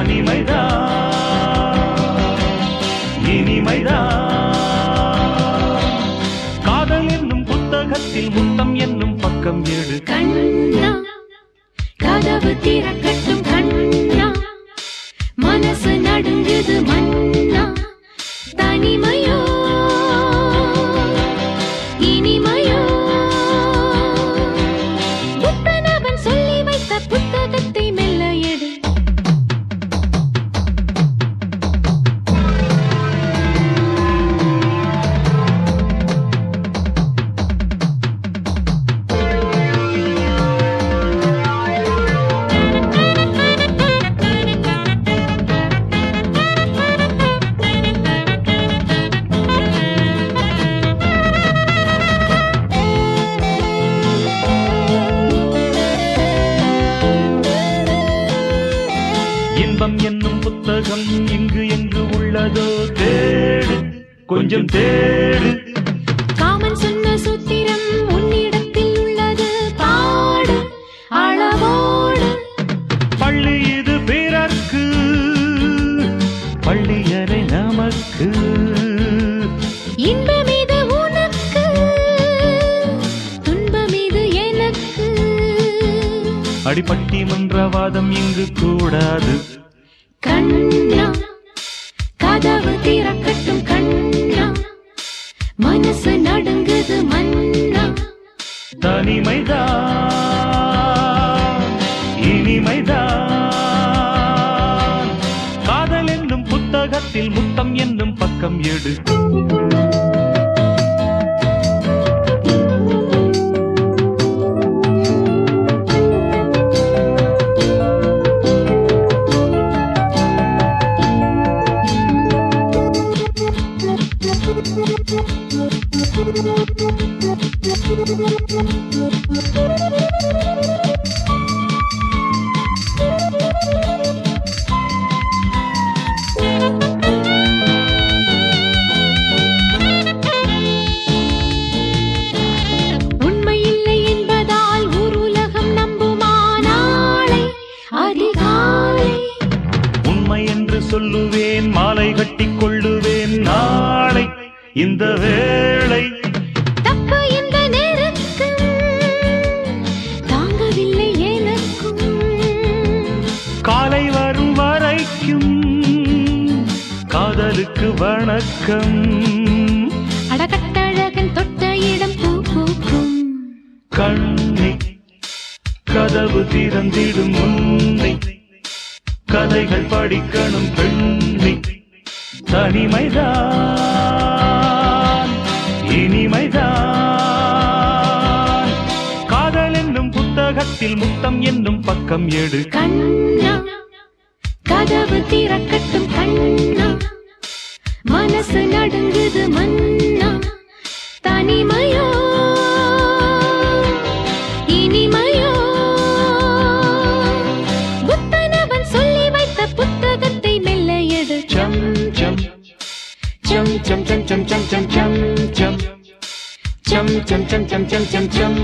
தனிமைதான் இனிமைதான் காதல் என்னும் புத்தகத்தில் முத்தம் என்னும் பக்கம் எடு கண்ணா கதவு திறக்கட்டும் கண்ணா மனசு நடுங்குது மன்னா தனிமையோ இனிமையோ புத்தனவன் சொல்லி வைத்த புத்தகத்தை மெல்ல எடு இன்பம் என்னும் புத்தகம் இங்கு எங்கு உள்ளதோ தேடு கொஞ்சம் தேடு காமன் சொன்ன சூத்திரம் உன்னிடத்தில் உள்ளது பாடு அளவோடு பள்ளி இது பிறர்க்கு பள்ளியறை நமக்கு இன்பம் இது உனக்கு துன்பம் இது எனக்கு அடிப்பட்டி மன்றவாதம் இங்கு கூடாது கண்ணா கதவு திறக்கட்டும் கண்ணா மனசு நடுங்குது மன்னா தனிமைதான் இனிமைதான் காதல் என்னும் புத்தகத்தில் முத்தம் என்னும் பக்கம் எடு உண்மை இல்லை என்பதால் ஊர் உலகம் நம்புமா நாளை அதிகாலை உண்மை என்று சொல்லுவேன் மாலை கட்டிக் கொள்ளுவேன் நாளை இந்த வேளை தப்பு இந்த நேரக்கும் தாங்கவில்லை எனக்கும் காலை வரும் வரைக்கும் காதலுக்கு வணக்கம் அடகட்டழகன் தொட்ட இடம் பூ பூக்கும் கண்ணி கதவு திறந்திடும் முன்னை கதைகள் படிக்கணும் பெண்ணி தனிமைதான் இனிமைதான் காதல் என்னும் புத்தகத்தில் முத்தம் என்னும் பக்கம் எடு கண்ணா கதவு திறக்கட்டும் கண்ணா மனசு நடுங்குது மன்னா தனிமையோ இனிமையோ புத்தனவன் சொல்லி வைத்த புத்தகத்தை மெல்ல எடு சம் சம் சம் சம் சம் சம் சம் சம் சம் சம் சம் சம் சம் சம் சம் சம்